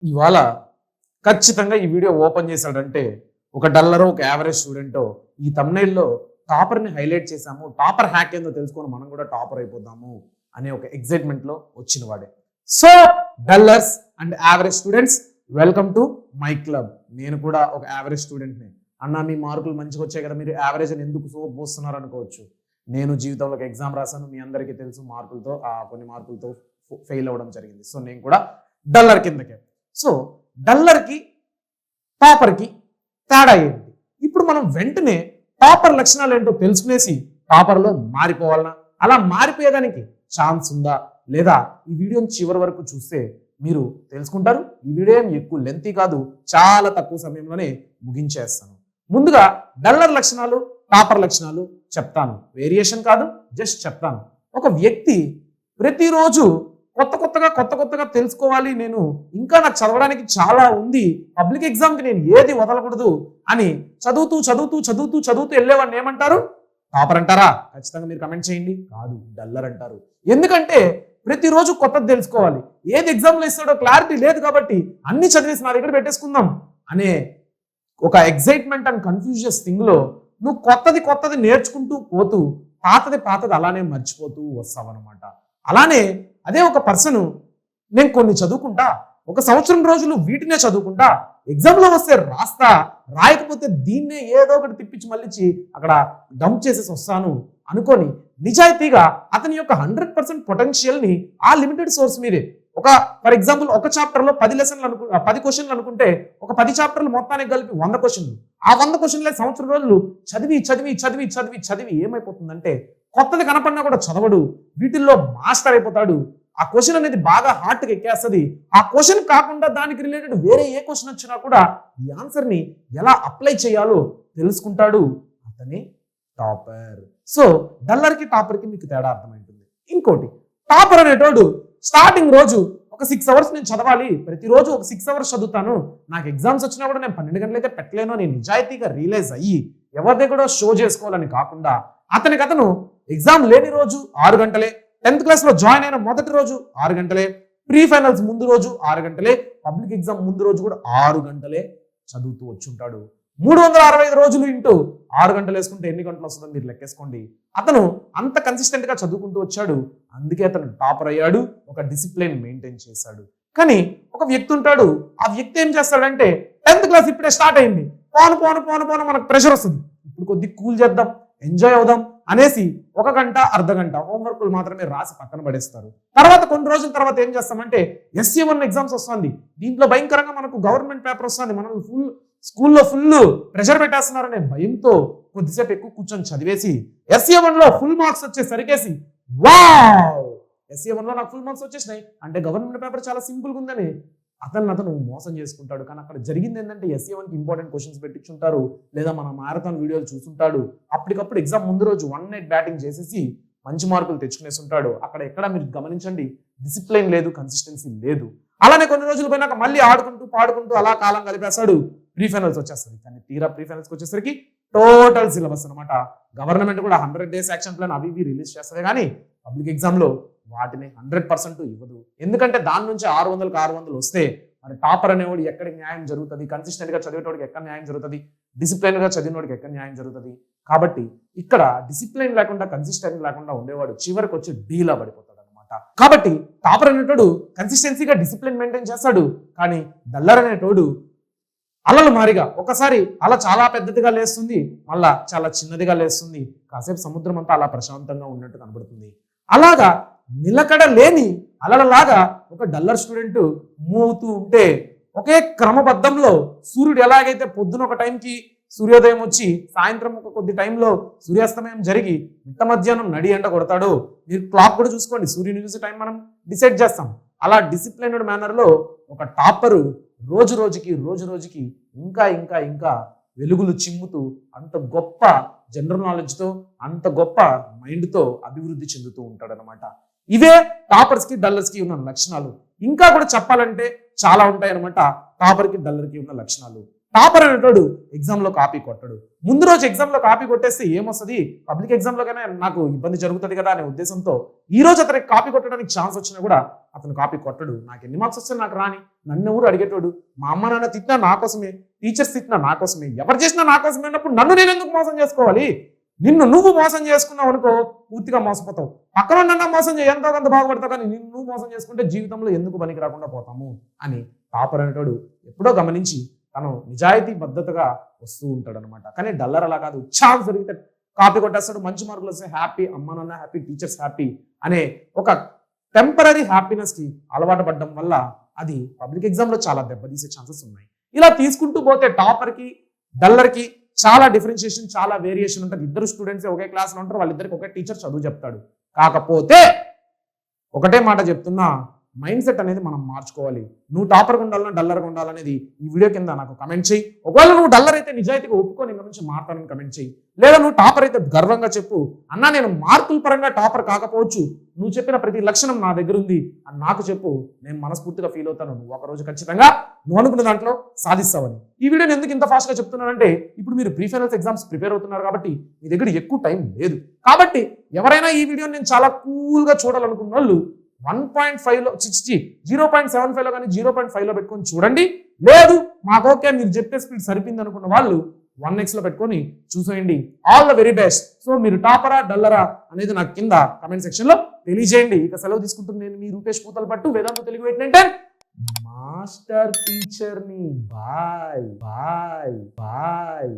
ఇవాళ ఖచ్చితంగా ఈ వీడియో ఓపెన్ చేశాడంటే ఒక డల్లరో ఒక యావరేజ్ స్టూడెంటో ఈ తమ్నైల్లో టాపర్ని హైలైట్ చేశాము, టాపర్ హ్యాక్ ఏందో తెలుసుకొని మనం కూడా టాపర్ అయిపోదాము అనే ఒక ఎక్సైట్మెంట్లో వచ్చిన వాడే. So dullards and average students, welcome to my club. నేను కూడా ఒక యావరేజ్ స్టూడెంట్ని. అన్న మీ మార్కులు మంచిగా వచ్చాయి కదా, మీరు యావరేజ్ అని ఎందుకు సోప్ పోస్తున్నారు అనుకోవచ్చు. నేను జీవితంలో ఒక ఎగ్జామ్ రాశాను, మీ అందరికీ తెలుసు, కొన్ని మార్కులతో ఫెయిల్ అవ్వడం జరిగింది. సో నేను కూడా డల్లర్ కిందకే. సో డల్లర్కి టాపర్కి తేడా ఏంటి? ఇప్పుడు మనం వెంటనే టాపర్ లక్షణాలు ఏంటో తెలుసుకునేసి టాపర్లో మారిపోవాలన్నా, అలా మారిపోయేదానికి ఛాన్స్ ఉందా లేదా ఈ వీడియోని చివరి వరకు చూస్తే మీరు తెలుసుకుంటారు. ఈ వీడియో ఏం ఎక్కువ లెంతీ కాదు, చాలా తక్కువ సమయంలోనే ముగించేస్తాను. ముందుగా డల్లర్ లక్షణాలు, టాపర్ లక్షణాలు చెప్తాను. వేరియేషన్ కాదు, జస్ట్ చెప్తాను. ఒక వ్యక్తి ప్రతిరోజు కొత్త కొత్తగా తెలుసుకోవాలి, నేను ఇంకా నాకు చదవడానికి చాలా ఉంది, పబ్లిక్ ఎగ్జామ్కి నేను ఏది వదలకూడదు అని చదువుతూ వెళ్ళేవాడిని ఏమంటారు? టాపర్ అంటారా? ఖచ్చితంగా మీరు కమెంట్ చేయండి. కాదు, డల్లర్ అంటారు. ఎందుకంటే ప్రతిరోజు కొత్తది తెలుసుకోవాలి, ఏది ఎగ్జామ్లో ఇస్తాడో క్లారిటీ లేదు కాబట్టి అన్ని చదివేసి నా దగ్గర పెట్టేసుకుందాం అనే ఒక ఎగ్జైట్మెంట్ అండ్ కన్ఫ్యూజియస్ థింగ్లో నువ్వు కొత్తది నేర్చుకుంటూ పోతూ పాతది అలానే మర్చిపోతూ వస్తావు అనమాట. అలానే అదే ఒక పర్సన్, నేను కొన్ని చదువుకుంటా, ఒక సంవత్సరం రోజులు వీటినే చదువుకుంటా, ఎగ్జామ్లో వస్తే రాస్తా, రాయకపోతే దీన్నే ఏదో ఒకటి తిప్పించి మళ్ళీ అక్కడ డంప్ చేసేసి వస్తాను అనుకొని నిజాయితీగా అతని యొక్క 100% పొటెన్షియల్ని ఆ లిమిటెడ్ సోర్స్ మీదే, ఫర్ ఎగ్జాంపుల్ ఒక చాప్టర్లో 10 క్వశ్చన్లు అనుకుంటే ఒక 10 చాప్టర్లు మొత్తానికి కలిపి 100 క్వశ్చన్లు. ఆ 100 క్వశ్చన్లే సంవత్సరం రోజులు చదివి ఏమైపోతుందంటే కొత్తది కనపడినా కూడా చదవడు, వీటిల్లో మాస్టర్ అయిపోతాడు. ఆ క్వశ్చన్ అనేది బాగా హార్ట్కి ఎక్కేస్తుంది. ఆ క్వశ్చన్ కాకుండా దానికి రిలేటెడ్ వేరే ఏ క్వశ్చన్ వచ్చినా కూడా ఈ ఆన్సర్ని ఎలా అప్లై చేయాలో తెలుసుకుంటాడు. అతనే టాపర్. సో డల్లర్కి టాపర్కి మీకు తేడా అర్థమైంటుంది. ఇంకోటి, టాపర్ అనేటోడు స్టార్టింగ్ రోజు ఒక 6 అవర్స్ నేను చదవాలి, ప్రతిరోజు ఒక 6 అవర్స్ చదువుతాను, నాకు ఎగ్జామ్స్ వచ్చినా కూడా నేను 12 గంటలైతే పెట్టలేను అని నిజాయితీగా రియలైజ్ అయ్యి ఎవరిదే కూడా షో చేసుకోవాలని కాకుండా అతను ఎగ్జామ్ లేని రోజు 6 గంటలే, 10th క్లాస్లో జాయిన్ అయిన మొదటి రోజు 6 గంటలే, ప్రీ ఫైనల్స్ ముందు రోజు 6 గంటలే, పబ్లిక్ ఎగ్జామ్ ముందు రోజు కూడా 6 గంటలే చదువుతూ వచ్చుంటాడు. 365 రోజులు ఇంటూ 6 గంటలు వేసుకుంటే ఎన్ని గంటలు వస్తుందో మీరు లెక్కేసుకోండి. అతను అంత కన్సిస్టెంట్గా చదువుకుంటూ వచ్చాడు, అందుకే అతను టాపర్ అయ్యాడు, ఒక డిసిప్లిన్ మెయింటైన్ చేశాడు. కానీ ఒక వ్యక్తి ఉంటాడు, ఆ వ్యక్తి ఏం చేస్తాడంటే 10th క్లాస్ ఇప్పుడే స్టార్ట్ అయింది, పోను మనకు ప్రెషర్ వస్తుంది, ఇప్పుడు కొద్ది కూల్ చేద్దాం, ఎంజాయ్ అవుదాం అనేసి 1 గంట అర్ధ గంట హోంవర్క్లు మాత్రమే రాసి పక్కన పడేస్తారు. తర్వాత కొన్ని రోజుల తర్వాత ఏం చేస్తామంటే SC1 ఎగ్జామ్స్ వస్తుంది, దీంట్లో భయంకరంగా మనకు గవర్నమెంట్ పేపర్ వస్తుంది, మనం స్కూల్లో ఫుల్ ప్రెషర్ పెట్టేస్తున్నారనే భయంతో కొద్దిసేపు ఎక్కువ కూర్చొని చదివేసి SC1లో ఫుల్ మార్క్స్ వచ్చేసరికేసి వావ్, SC1లో నాకు ఫుల్ మార్క్స్ వచ్చేసినాయి అంటే గవర్నమెంట్ పేపర్ చాలా సింపుల్గా ఉందని అతను మోసం చేసుకుంటాడు. కానీ అక్కడ జరిగింది ఏంటంటే SC1కి ఇంపార్టెంట్ క్వశ్చన్స్ పెట్టించుంటారు, లేదా మన మ్యారథాన్ వీడియోలు చూసుంటాడు, అప్పటికప్పుడు ఎగ్జామ్ ముందు రోజు 1 నైట్ బ్యాటింగ్ చేసేసి మంచి మార్కులు తెచ్చుకునేసి ఉంటాడు. అక్కడ ఎక్కడ మీరు గమనించండి, డిసిప్లిన్ లేదు, కన్సిస్టెన్సీ లేదు. అలానే కొన్ని రోజులు పోయినాక మళ్ళీ ఆడుకుంటూ పాడుకుంటూ అలా కాలం కలిపేస్తాడు, ప్రీ ఫైనల్స్ వచ్చేస్తుంది. కానీ తీరా ప్రీ ఫైనల్స్కి వచ్చేసరికి టోటల్ సిలబస్ అనమాట. గవర్నమెంట్ కూడా 100 days యాక్షన్ ప్లాన్ అవి రిలీజ్ చేస్తుంది, కానీ పబ్లిక్ ఎగ్జామ్లో వాటిని 100% ఇవ్వదు. ఎందుకంటే దాని నుంచి 600కి 600 వస్తే మరి టాపర్ అనేవాడు ఎక్కడికి న్యాయం జరుగుతుంది? కన్సిస్టెంట్గా చదివేటోడికి ఎక్కడ న్యాయం జరుగుతుంది? డిసిప్లైన్గా చదివినోడికి ఎక్కడ న్యాయం జరుగుతుంది? కాబట్టి ఇక్కడ డిసిప్లైన్ లేకుండా, కన్సిస్టెంట్ లేకుండా ఉండేవాడు చివరికి వచ్చి డీలా పడిపోతాడు అనమాట. కాబట్టి టాపర్ అనేటోడు కన్సిస్టెన్సీగా డిసిప్లిన్ మెయింటైన్ చేస్తాడు, కానీ డల్లర్ అనేటోడు అలలు మారిగా, ఒకసారి అల చాలా పెద్దదిగా లేస్తుంది, మళ్ళా చాలా చిన్నదిగా లేస్తుంది, కాసేపు సముద్రం అంతా అలా ప్రశాంతంగా ఉన్నట్టు కనబడుతుంది. అలాగా నిలకడ లేని అలలలాగా ఒక డల్లర్ స్టూడెంట్ మూవ్ అవుతూ ఉంటే ఒకే క్రమబద్ధంలో సూర్యుడు ఎలాగైతే పొద్దున ఒక టైంకి సూర్యోదయం వచ్చి సాయంత్రం ఒక కొద్ది టైంలో సూర్యాస్తమయం జరిగి మిట్ట మధ్యాహ్నం నడి ఎండ కొడతాడు, మీరు క్లాక్ కూడా చూసుకోండి, సూర్యుని చూసే టైం మనం డిసైడ్ చేస్తాం. అలా డిసిప్లైన్డ్ మేనర్లో ఒక టాపరు రోజు రోజుకి ఇంకా వెలుగులు చిమ్ముతూ అంత గొప్ప జనరల్ నాలెడ్జ్తో, అంత గొప్ప మైండ్తో అభివృద్ధి చెందుతూ ఉంటాడనమాట. ఇవే టాపర్స్కి డల్లర్స్కి ఉన్న లక్షణాలు. ఇంకా కూడా చెప్పాలంటే చాలా ఉంటాయి అనమాట టాపర్కి డల్లర్కి ఉన్న లక్షణాలు. టాపర్ అనేటోడు ఎగ్జామ్లో కాపీ కొట్టడు. ముందు రోజు ఎగ్జామ్లో కాపీ కొట్టేస్తే ఏమొస్తుంది, పబ్లిక్ ఎగ్జామ్లోకైనా నాకు ఇబ్బంది జరుగుతుంది కదా అనే ఉద్దేశంతో ఈ రోజు అతనికి కాపీ కొట్టడానికి ఛాన్స్ వచ్చినా కూడా అతను కాపీ కొట్టడు. నాకు ఎన్ని మార్క్స్ వస్తే నాకు రాని, నన్ను ఎవరు అడిగేటోడు, మా అమ్మ నాన్న తిట్టినా నా కోసమే, టీచర్స్ తిట్టినా నా కోసమే, ఎవరు చేసినా నా కోసమే అన్నప్పుడు నన్ను నేను ఎందుకు మోసం చేసుకోవాలి? నిన్ను నువ్వు మోసం చేసుకున్నావు అనుకో పూర్తిగా మోసపోతావు. పక్కన నన్ను మోసం చేయి, ఎంతో కొంత బాగుపడతావు, కానీ నిన్ను నువ్వు మోసం చేసుకుంటే జీవితంలో ఎందుకు పనికి రాకుండా పోతాము అని టాపర్ అనేటోడు ఎప్పుడో గమనించి తను నిజాయితీ బద్ధతగా వస్తూ ఉంటాడు అనమాట. కానీ డల్లర్ అలా కాదు, ఛాన్స్ దొరికితే కాపీ కొట్టేస్తాడు, మంచి మార్కులు వస్తే హ్యాపీ, అమ్మ నాన్న హ్యాపీ, టీచర్స్ హ్యాపీ అనే ఒక టెంపరీ హ్యాపీనెస్కి అలవాటు పడడం వల్ల అది పబ్లిక్ ఎగ్జామ్లో చాలా దెబ్బతీసే ఛాన్సెస్ ఉన్నాయి. ఇలా తీసుకుంటూ పోతే టాపర్కి డల్లర్కి చాలా డిఫరెన్షియేషన్, చాలా వేరియేషన్ ఉంటుంది. ఇద్దరు స్టూడెంట్స్ ఒకే క్లాస్లో ఉంటారు, వాళ్ళిద్దరికి ఒకే టీచర్ చదువు చెప్తాడు. కాకపోతే ఒకటే మాట చెప్తున్నా, మైండ్ సెట్ అనేది మనం మార్చుకోవాలి. నువ్వు టాపర్గా ఉండాలన్నా డల్లర్గా ఉండాలనేది ఈ వీడియో కింద నాకు కమెంట్ చేయి. ఒకవేళ నువ్వు డల్లర్ అయితే నిజాయితీగా ఒప్పుకొని ఇంక నుంచి మారుతానని కమెంట్ చేయి. లేదా నువ్వు టాపర్ అయితే గర్వంగా చెప్పు, అన్నా నేను మార్కుల పరంగా టాపర్ కాకపోవచ్చు, నువ్వు చెప్పిన ప్రతి లక్షణం నా దగ్గర ఉంది అని నాకు చెప్పు. నేను మనస్ఫూర్తిగా ఫీల్ అవుతాను. నువ్వు ఒకరోజు ఖచ్చితంగా నువ్వు అనుకున్న దాంట్లో సాధిస్తావని. ఈ వీడియోని ఎందుకు ఇంత ఫాస్ట్గా చెప్తున్నానంటే, ఇప్పుడు మీరు ప్రీ ఫైనల్స్ ఎగ్జామ్స్ ప్రిపేర్ అవుతున్నారు కాబట్టి మీ దగ్గర ఎక్కువ టైం లేదు. కాబట్టి ఎవరైనా ఈ వీడియోని నేను చాలా కూల్గా చూడాలనుకున్న వాళ్ళు 1.5లో 0.75లో కానీ 0.5లో పెట్టుకొని చూడండి. లేదు మాకు ఓకే మీరు చెప్పే స్పీడ్ సరిపోయింది అనుకున్న వాళ్ళు 1x పెట్టుకొని చూసేయండి. All the very best. So మీరు టాపరా డల్లరా అనేది నాకు కింద కమెంట్ సెక్షన్లో తెలియజేయండి. ఇక సెలవు తీసుకుంటుంది నేను మీ రూపేష్ పూతలపట్టు, వేదాంత తెలుగు 8 మాస్టర్ టీచర్ని. Bye bye bye.